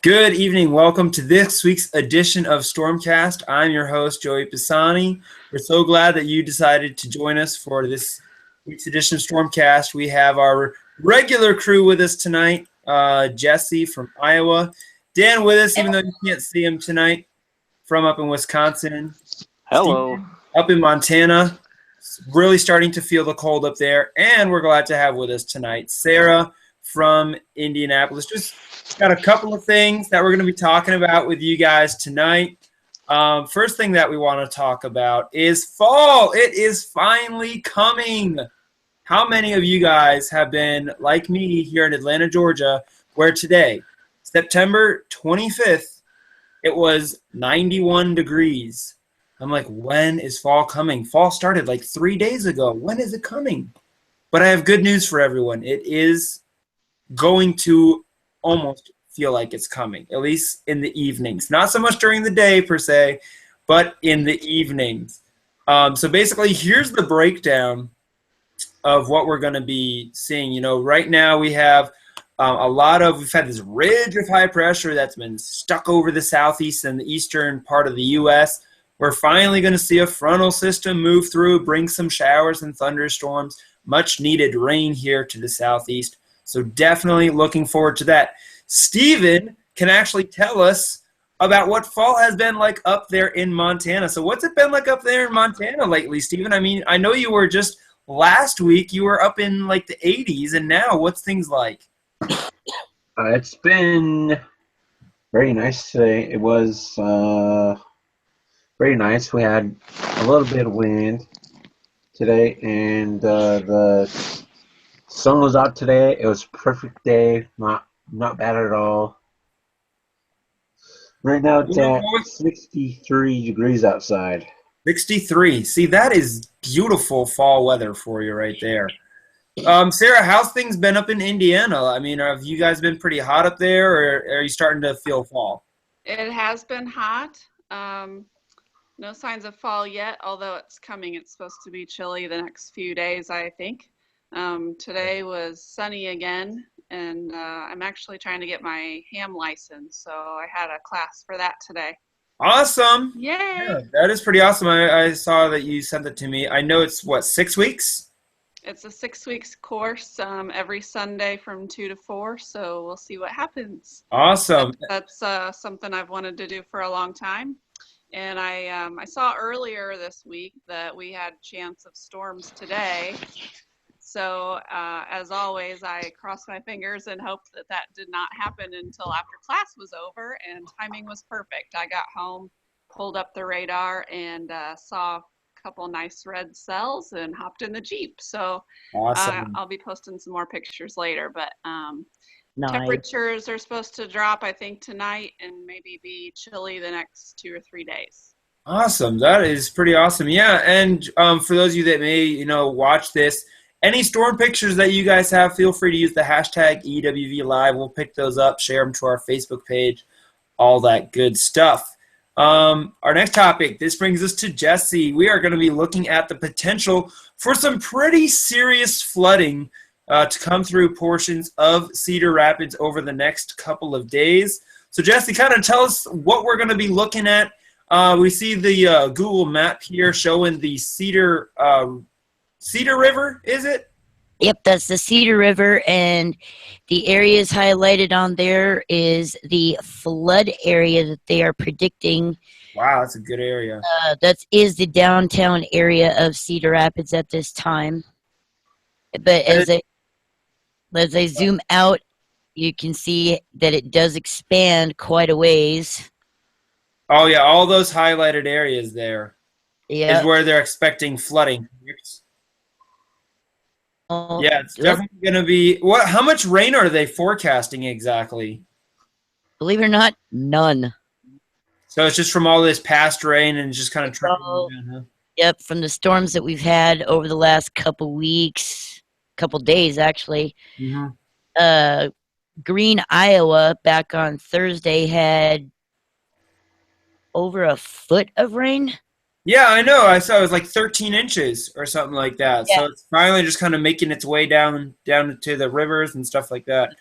Good evening. Welcome to this week's edition of StormCast. I'm your host, Joey Pisani. We're so glad that you decided to join us for this week's edition of StormCast. We have our regular crew with us tonight, Jesse from Iowa, Dan with us, even though you can't see him tonight, from up in Wisconsin. Hello. Steven up in Montana, really starting to feel the cold up there. And we're glad to have with us tonight Sarah from Indianapolis. Just got a couple of things that we're going to be talking about with you guys tonight. First thing that we want to talk about is fall. It is finally coming. How many of you guys have been, like me, here in Atlanta, Georgia, where today, September 25th, it was 91 degrees. I'm like, when is fall coming? Fall started like 3 days ago. When is it coming? But I have good news for everyone. It is going to almost feel like it's coming, at least in the evenings. Not so much during the day per se, but in the evenings. So basically, here's the breakdown of what we're going to be seeing. You know, right now we have we've had this ridge of high pressure that's been stuck over the southeast and the eastern part of the U.S. We're finally going to see a frontal system move through, bring some showers and thunderstorms, much needed rain here to the southeast. So definitely looking forward to that. Steven can actually tell us about what fall has been like up there in Montana. So what's it been like up there in Montana lately, Steven? I mean, I know you were just last week, you were up in like the 80s, and now what's things like? It's been very nice today. It was very nice. We had a little bit of wind today, and the sun was out today. It was a perfect day. Not bad at all. Right now it's at 63 degrees outside. 63. See, that is beautiful fall weather for you right there. Sarah, how's things been up in Indiana? I mean, have you guys been pretty hot up there, or are you starting to feel fall? It has been hot. No signs of fall yet, although it's coming. It's supposed to be chilly the next few days, I think. Today was sunny again, and I'm actually trying to get my ham license, so I had a class for that today. Awesome. Yay! Yeah, that is pretty awesome. I saw that you sent it to me. I know it's, 6 weeks? It's a 6 weeks course, every Sunday from 2 to 4, so we'll see what happens. Awesome. That's something I've wanted to do for a long time. And I saw earlier this week that we had a chance of storms today. So as always, I crossed my fingers and hoped that that did not happen until after class was over, and timing was perfect. I got home, pulled up the radar, and saw a couple nice red cells and hopped in the Jeep. So awesome. I'll be posting some more pictures later, but Nice. temperatures are supposed to drop, I think, tonight and maybe be chilly the next 2 or 3 days. Awesome. That is pretty awesome. Yeah, and for those of you that may, watch this, any storm pictures that you guys have, feel free to use the hashtag EWVLive. We'll pick those up, share them to our Facebook page, all that good stuff. Our next topic, this brings us to Jesse. We are going to be looking at the potential for some pretty serious flooding to come through portions of Cedar Rapids over the next couple of days. So, Jesse, kind of tell us what we're going to be looking at. We see the Google map here showing the Cedar River, is it? Yep, that's the Cedar River, and the areas highlighted on there is the flood area that they are predicting. Wow, that's a good area. That is the downtown area of Cedar Rapids at this time. But as I zoom out, you can see that it does expand quite a ways. Oh, yeah, all those highlighted areas there is where they're expecting flooding. Yeah, it's definitely going to be. How much rain are they forecasting exactly? Believe it or not, none. So it's just from all this past rain and just kind of trickling down, huh? Yep, from the storms that we've had over the last couple weeks, couple days actually. Mm-hmm. Green, Iowa, back on Thursday had over a foot of rain. Yeah, I know. I saw it was like 13 inches or something like that. Yeah. So it's finally just kind of making its way down to the rivers and stuff like that.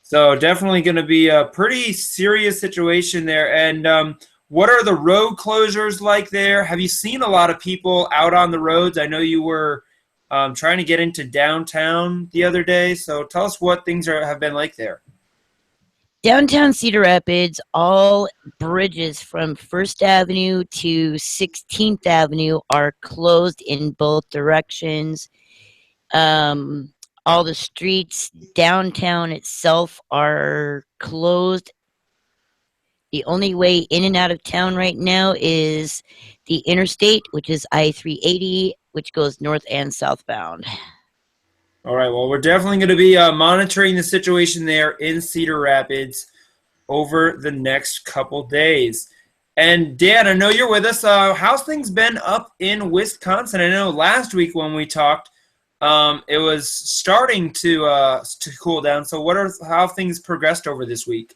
So definitely going to be a pretty serious situation there. And what are the road closures like there? Have you seen a lot of people out on the roads? I know you were trying to get into downtown the other day. So tell us what things have been like there. Downtown Cedar Rapids, all bridges from First Avenue to 16th Avenue are closed in both directions. All the streets downtown itself are closed. The only way in and out of town right now is the interstate, which is I-380, which goes north and southbound. All right, well, we're definitely going to be monitoring the situation there in Cedar Rapids over the next couple days. And Dan, I know you're with us. How's things been up in Wisconsin? I know last week when we talked, it was starting to cool down. So how have things progressed over this week?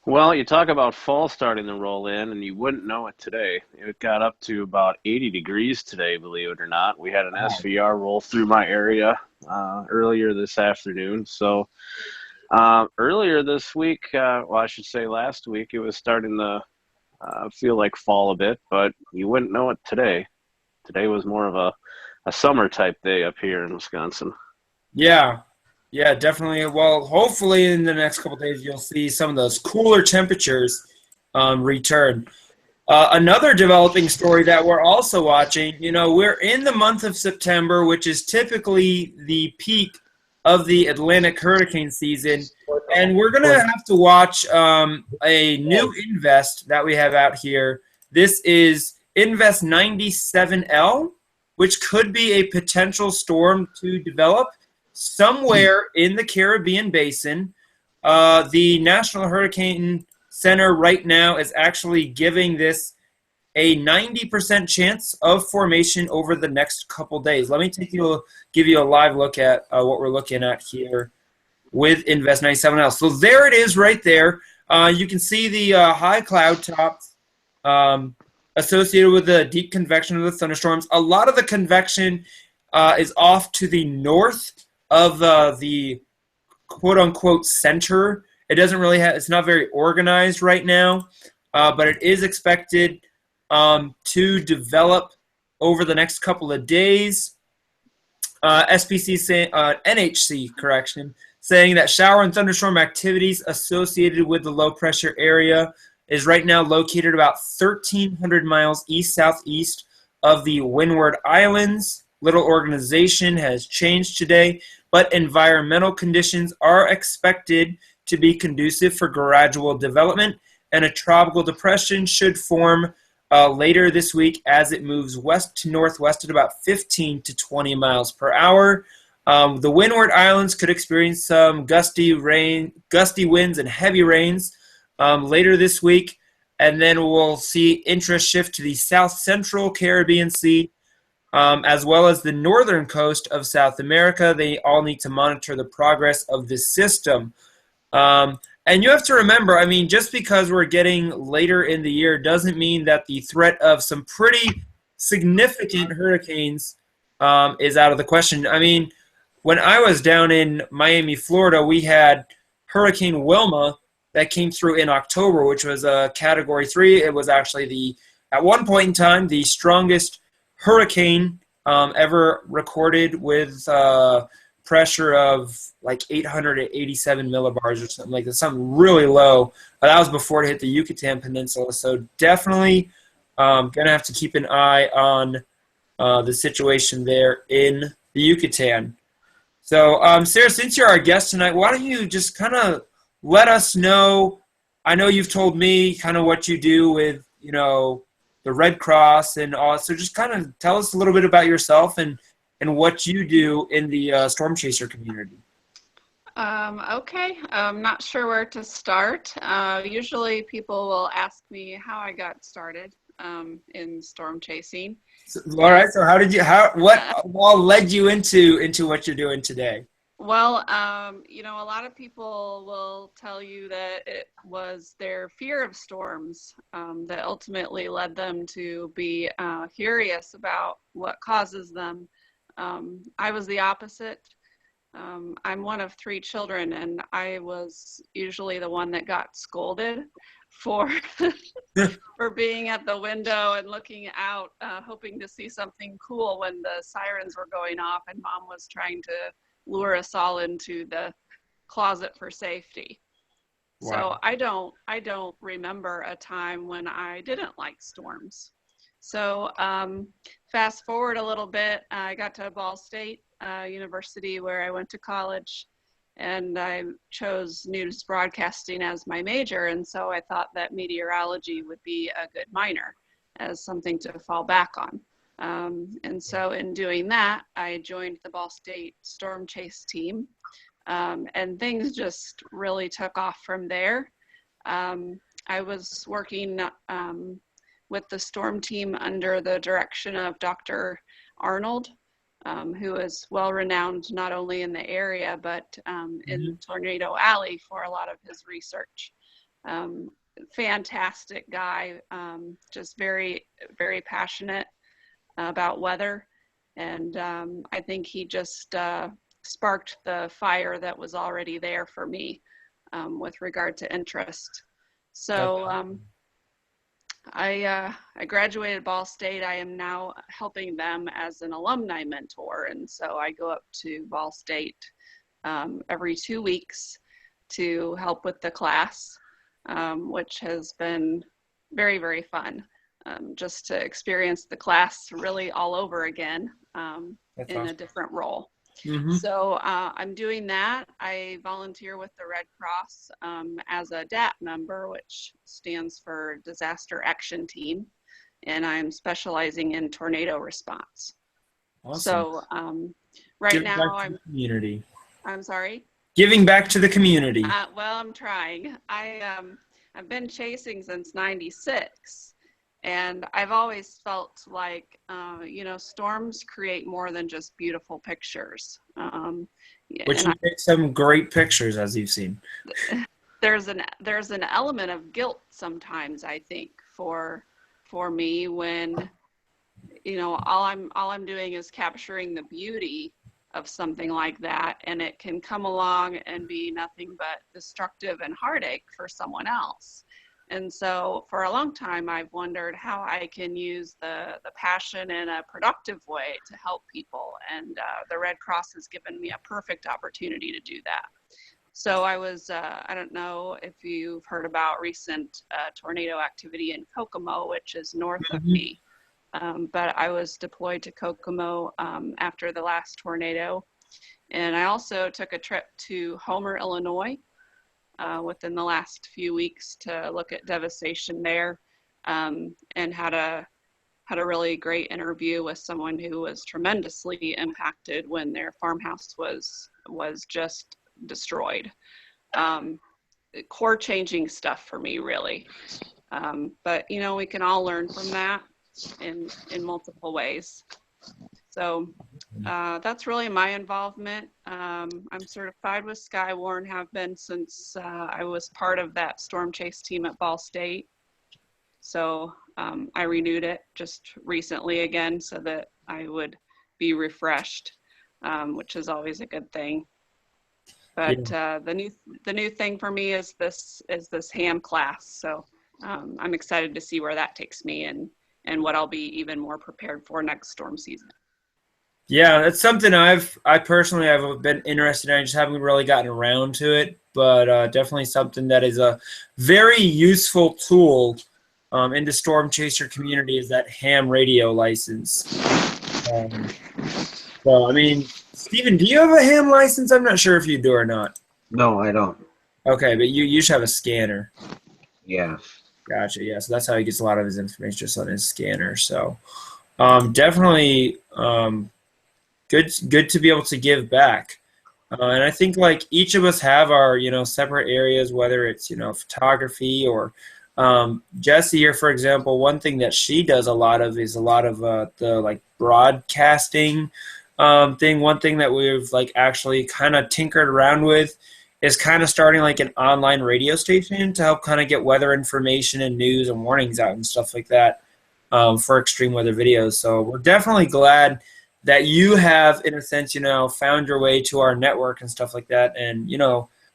Well, you talk about fall starting to roll in, and you wouldn't know it today. It got up to about 80 degrees today, believe it or not. We had an SVR roll through my area earlier this afternoon. So earlier this week, well, I should say last week, it was starting to feel like fall a bit, but you wouldn't know it today. Today was more of a summer-type day up here in Wisconsin. Yeah, definitely. Well, hopefully in the next couple of days you'll see some of those cooler temperatures return. Another developing story that we're also watching, we're in the month of September, which is typically the peak of the Atlantic hurricane season, and we're going to have to watch a new invest that we have out here. This is Invest 97L, which could be a potential storm to develop somewhere in the Caribbean basin. The National Hurricane Center right now is actually giving this a 90% chance of formation over the next couple days. Let me give you a live look at what we're looking at here with Invest 97L. So there it is right there. You can see the high cloud tops associated with the deep convection of the thunderstorms. A lot of the convection is off to the north of the quote-unquote center. It doesn't really it's not very organized right now, but it is expected to develop over the next couple of days. NHC, saying that shower and thunderstorm activities associated with the low-pressure area is right now located about 1,300 miles east-southeast of the Windward Islands. Little organization has changed today, but environmental conditions are expected to be conducive for gradual development, and a tropical depression should form later this week as it moves west to northwest at about 15 to 20 miles per hour. The Windward Islands could experience some gusty winds and heavy rains later this week, and then we'll see interest shift to the south central Caribbean Sea, as well as the northern coast of South America. They all need to monitor the progress of this system. And you have to remember, just because we're getting later in the year doesn't mean that the threat of some pretty significant hurricanes is out of the question. When I was down in Miami, Florida, we had Hurricane Wilma that came through in October, which was a Category 3. It was actually at one point in time, the strongest hurricane ever recorded with pressure of like 887 millibars or something like that, something really low. That was before it hit the Yucatan Peninsula. So definitely going to have to keep an eye on the situation there in the Yucatan. So, Sarah, since you're our guest tonight, why don't you just kind of let us know, I know you've told me kind of what you do with, the Red Cross and all, so just kind of tell us a little bit about yourself and what you do in the Storm Chaser community. Okay, I'm not sure where to start. Usually people will ask me how I got started in storm chasing. All right, so what all led you into what you're doing today? Well, a lot of people will tell you that it was their fear of storms that ultimately led them to be curious about what causes them. I was the opposite. I'm one of 3 children, and I was usually the one that got scolded for for being at the window and looking out, hoping to see something cool when the sirens were going off, and Mom was trying to lure us all into the closet for safety. Wow. So I don't remember a time when I didn't like storms. So fast forward a little bit, I got to Ball State University where I went to college, and I chose news broadcasting as my major. And so I thought that meteorology would be a good minor as something to fall back on. And so in doing that, I joined the Ball State Storm Chase team. And things just really took off from there. I was working with the storm team under the direction of Dr. Arnold, who is well renowned not only in the area, but in Tornado Alley for a lot of his research. Fantastic guy, just very, very passionate about weather. And I think he just sparked the fire that was already there for me with regard to interest. So I graduated Ball State. I am now helping them as an alumni mentor. And so I go up to Ball State every 2 weeks to help with the class, which has been very, very fun. Just to experience the class really all over again in a different role. So I'm doing that. I volunteer with the Red Cross as a DAT member, which stands for Disaster Action Team, and I'm specializing in tornado response. Awesome. So right now community. I'm sorry? Giving back to the community. Well, I'm trying. I've been chasing since '96. And I've always felt like, storms create more than just beautiful pictures. Which you take some great pictures, as you've seen. There's an element of guilt sometimes, I think, for me when, all I'm doing is capturing the beauty of something like that, and it can come along and be nothing but destructive and heartache for someone else. And so for a long time, I've wondered how I can use the passion in a productive way to help people. And the Red Cross has given me a perfect opportunity to do that. So I was, I don't know if you've heard about recent tornado activity in Kokomo, which is north of me. But I was deployed to Kokomo after the last tornado. And I also took a trip to Homer, Illinois, within the last few weeks to look at devastation there, and had a really great interview with someone who was tremendously impacted when their farmhouse was just destroyed. Core changing stuff for me, really. But we can all learn from that in multiple ways. So that's really my involvement. I'm certified with Skywarn, have been since I was part of that storm chase team at Ball State. So I renewed it just recently again so that I would be refreshed, which is always a good thing. But the new thing for me is this ham class. So I'm excited to see where that takes me and what I'll be even more prepared for next storm season. Yeah, that's something I personally have been interested in. I just haven't really gotten around to it, but definitely something that is a very useful tool in the storm chaser community is that ham radio license. So, I mean, Steven, do you have a ham license? I'm not sure if you do or not. No, I don't. Okay, but you should have a scanner. Yeah. Gotcha, yeah. So that's how he gets a lot of his information, just on his scanner. So definitely good to be able to give back. And I think like each of us have our, separate areas, whether it's, photography or Jessie here, for example, one thing that she does a lot of is a lot of the like broadcasting thing. One thing that we've like actually kind of tinkered around with is kind of starting like an online radio station to help kind of get weather information and news and warnings out and stuff like that for extreme weather videos. So we're definitely glad that you have, in a sense, found your way to our network and stuff like that. And,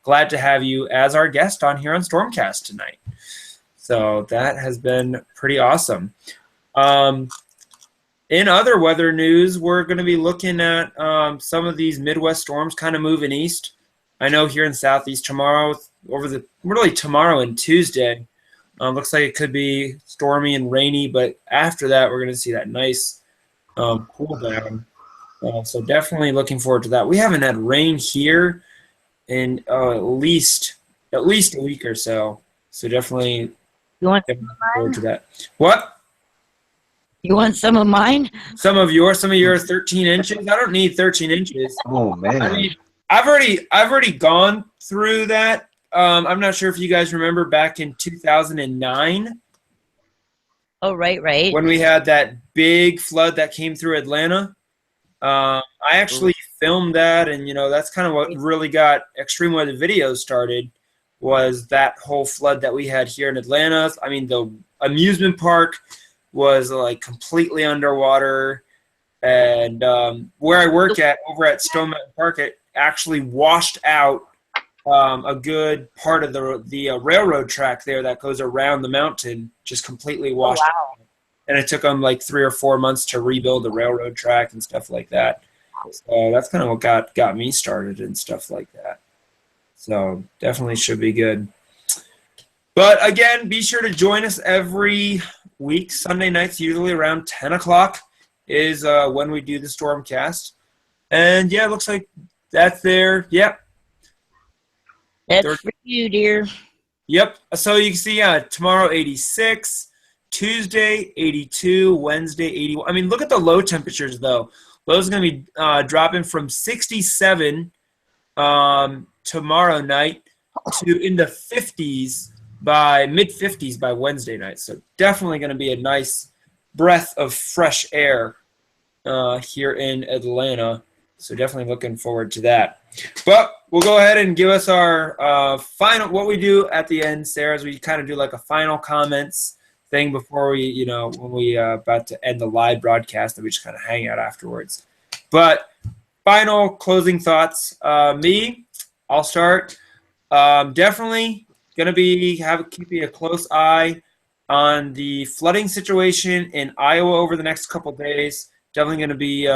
glad to have you as our guest on here on StormCast tonight. So that has been pretty awesome. In other weather news, we're going to be looking at some of these Midwest storms kind of moving east. I know here in Southeast tomorrow, tomorrow and Tuesday, looks like it could be stormy and rainy, but after that, we're going to see that nice cool down. So definitely looking forward to that. We haven't had rain here in at least a week or so. So definitely looking forward to that. What? You want some of mine? Some of yours 13 inches. I don't need 13 inches. Oh man. I mean, I've already gone through that. I'm not sure if you guys remember back in 2009. Oh, right. When we had that big flood that came through Atlanta. I actually filmed that, and that's kind of what really got Extreme Weather Videos started, was that whole flood that we had here in Atlanta. I mean, the amusement park was like completely underwater, and where I work at over at Stone Mountain Park, it actually washed out a good part of the railroad track there that goes around the mountain, just completely washed out. And it took them like 3 or 4 months to rebuild the railroad track and stuff like that. So that's kind of what got me started and stuff like that. So definitely should be good. But again, be sure to join us every week. Sunday nights, usually around 10 o'clock, is when we do the Stormcast. And yeah, it looks like that's there. Yep. That's for you, dear. Yep. So you can see tomorrow 86, Tuesday 82, Wednesday 81. I mean, look at the low temperatures though. Lows are going to be dropping from 67 tomorrow night to in the 50s by mid-50s by Wednesday night. So definitely going to be a nice breath of fresh air here in Atlanta. So definitely looking forward to that. But we'll go ahead and give us our final, what we do at the end, Sarah, is we kind of do like a final comments thing before we, when we about to end the live broadcast, and we just kind of hang out afterwards. But final closing thoughts. I'll start. Definitely going to be keeping a close eye on the flooding situation in Iowa over the next couple of days. Definitely going to be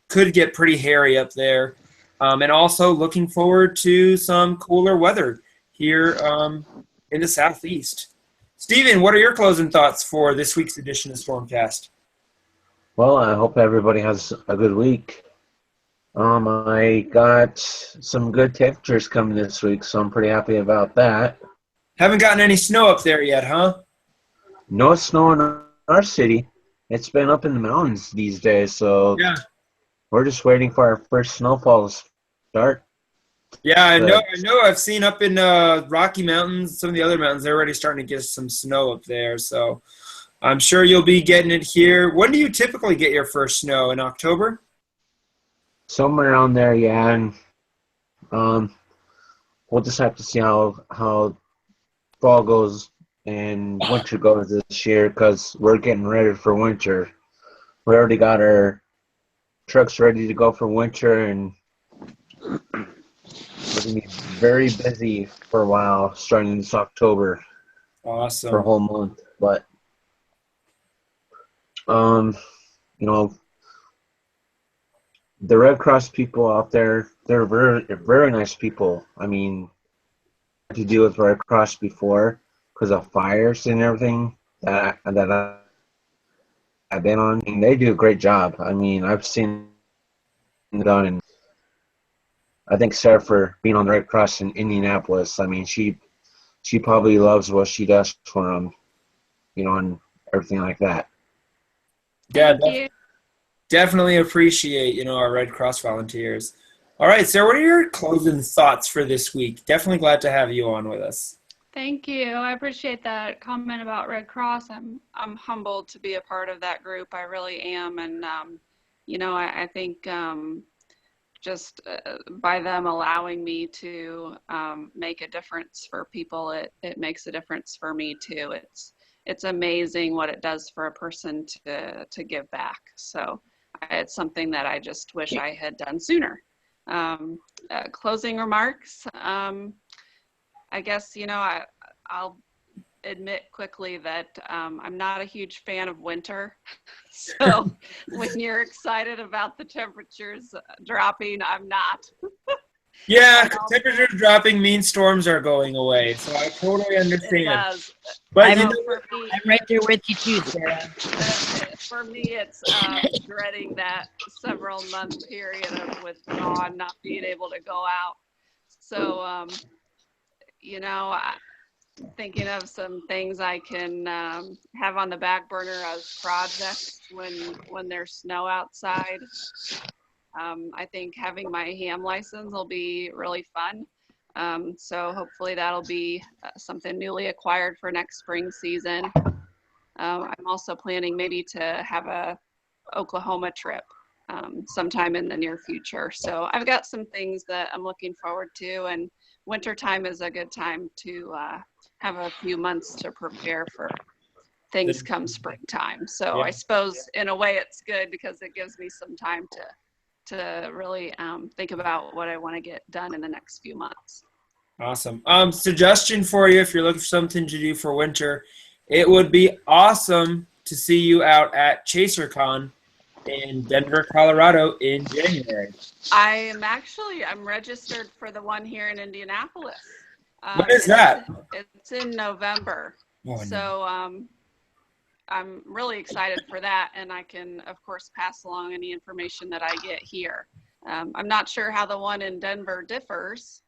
could get pretty hairy up there. And also looking forward to some cooler weather here in the Southeast. Steven, what are your closing thoughts for this week's edition of Stormcast? Well, I hope everybody has a good week. I got some good temperatures coming this week, so I'm pretty happy about that. Haven't gotten any snow up there yet, huh? No snow in our city. It's been up in the mountains these days, so yeah, we're just waiting for our first snowfall to start. Yeah, I know. I've seen up in Rocky Mountains, some of the other mountains, they're already starting to get some snow up there. So I'm sure you'll be getting it here. When do you typically get your first snow? In October? Somewhere around there, yeah. And we'll just have to see how fall goes and winter goes this year, because we're getting ready for winter. We already got our trucks ready to go for winter, and we're going to be very busy for a while starting this October. Awesome. For a whole month. But, the Red Cross people out there, they're very, very nice people. I mean, I had to deal with Red Cross before because of fires and everything that I've been on. And they do a great job. I mean, I've seen it done, and I thank Sarah for being on the Red Cross in Indianapolis. I mean, she probably loves what she does for them, and everything like that. Yeah, definitely appreciate, our Red Cross volunteers. All right, Sarah, what are your closing thoughts for this week? Definitely glad to have you on with us. Thank you. I appreciate that comment about Red Cross. I'm humbled to be a part of that group. I really am. And, I think just by them allowing me to make a difference for people, it makes a difference for me too. It's amazing what it does for a person to give back. So it's something that I just wish I had done sooner. Closing remarks. I guess, I'll admit quickly that I'm not a huge fan of winter. So when you're excited about the temperatures dropping, I'm not. Yeah, temperatures dropping means storms are going away. So I totally understand. It does. But I'm, you know, For me, I'm right there with you too, Sarah. for me, it's dreading that several month period of withdrawal and not being able to go out. So, thinking of some things I can have on the back burner as projects when there's snow outside. I think having my ham license will be really fun. So hopefully that'll be something newly acquired for next spring season. I'm also planning maybe to have a Oklahoma trip sometime in the near future. So I've got some things that I'm looking forward to, and wintertime is a good time to have a few months to prepare for things come springtime. So Yeah. I suppose in a way it's good because it gives me some time to really think about what I want to get done in the next few months. Awesome. Suggestion for you if you're looking for something to do for winter, it would be awesome to see you out at ChaserCon in Denver, Colorado in January. I'm registered for the one here in Indianapolis. When is that? It's in November. Oh, So I'm really excited for that, and I can, of course, pass along any information that I get here. I'm not sure how the one in Denver differs.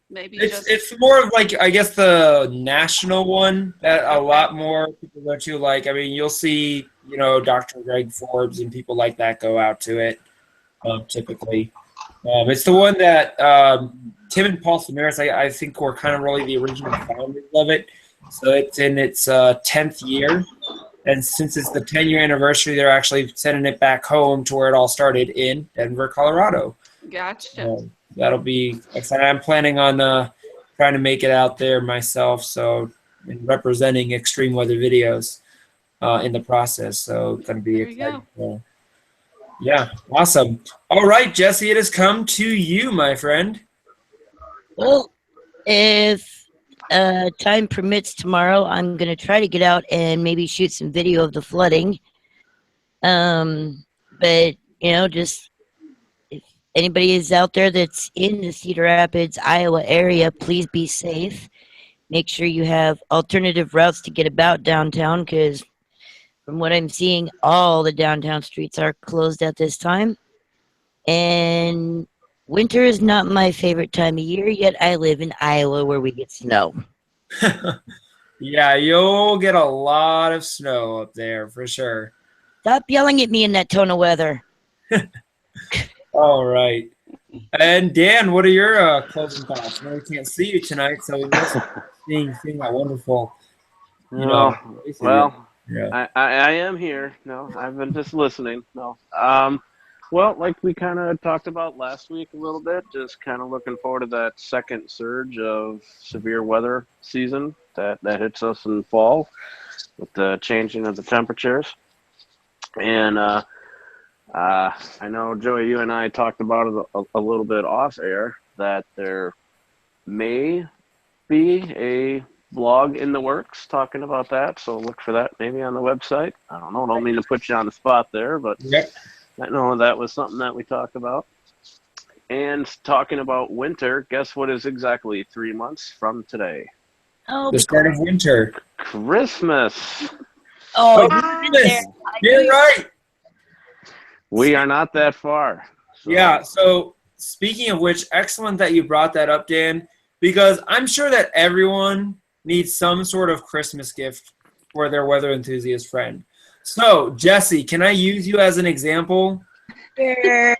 Maybe it's more of like, I guess, the national one that a lot more people go to. Like, I mean, you'll see, Dr. Greg Forbes and people like that go out to it typically. It's the one that Tim and Paul Samaras, I think, were kind of really the original founders of it. So it's in its 10th year. And since it's the 10-year anniversary, they're actually sending it back home to where it all started in Denver, Colorado. Gotcha. That'll be exciting. I'm planning on trying to make it out there myself, so and representing extreme weather videos in the process. So it's going to be exciting. Yeah, awesome. All right, Jesse, it has come to you, my friend. Well, if time permits tomorrow, I'm going to try to get out and maybe shoot some video of the flooding. But, just if anybody is out there that's in the Cedar Rapids, Iowa area, please be safe. Make sure you have alternative routes to get about downtown, because from what I'm seeing, all the downtown streets are closed at this time. And winter is not my favorite time of year, yet I live in Iowa where we get snow. Yeah, you'll get a lot of snow up there for sure. Stop yelling at me in that tone of weather. All right. And Dan, what are your closing thoughts? I know we can't see you tonight, so we must seeing that wonderful. Well, yeah. I am here. No, I've been just listening. No. Well, like we kind of talked about last week a little bit, just kind of looking forward to that second surge of severe weather season that hits us in fall with the changing of the temperatures. And I know, Joey, you and I talked about it a little bit off air, that there may be a blog in the works talking about that. So look for that maybe on the website. I don't know. Don't mean to put you on the spot there, but Yep. I know that was something that we talked about. And talking about winter, guess what is exactly 3 months from today? Oh, The start of winter. Christmas. Oh, Christmas. You're right. We are not that far. So. Yeah, so speaking of which, excellent that you brought that up, Dan, because I'm sure that everyone needs some sort of Christmas gift for their weather enthusiast friend. So, Jesse, can I use you as an example? Sure.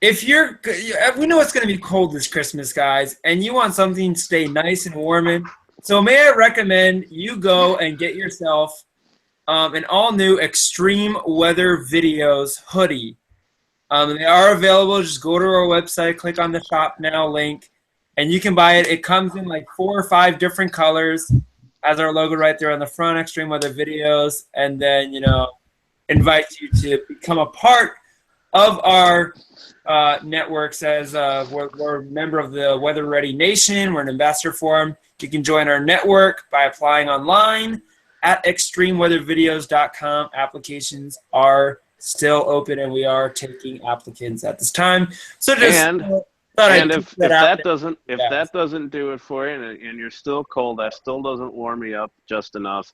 If we know it's going to be cold this Christmas, guys, and you want something to stay nice and warm in, so may I recommend you go and get yourself an all-new Extreme Weather Videos hoodie. They are available. Just go to our website, click on the Shop Now link, and you can buy it. It comes in like 4 or 5 different colors. Has our logo right there on the front, Extreme Weather Videos, and then, invite you to become a part of our networks as we're a member of the Weather Ready Nation. We're an ambassador forum. You can join our network by applying online at extremeweathervideos.com. Applications are still open, and we are taking applicants at this time. So just if that doesn't do it for you, and you're still cold, that still doesn't warm you up just enough,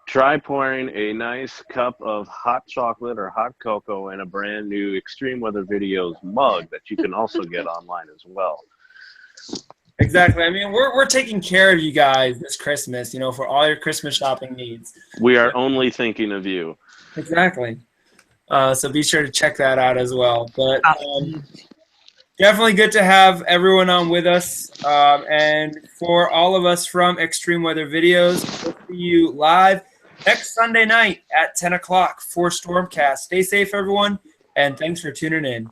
try pouring a nice cup of hot chocolate or hot cocoa in a brand new Extreme Weather Videos mug that you can also get online as well. Exactly. I mean, we're taking care of you guys this Christmas, for all your Christmas shopping needs. We are only thinking of you. Exactly. So be sure to check that out as well. But definitely good to have everyone on with us. And for all of us from Extreme Weather Videos, we'll see you live next Sunday night at 10 o'clock for StormCast. Stay safe, everyone, and thanks for tuning in.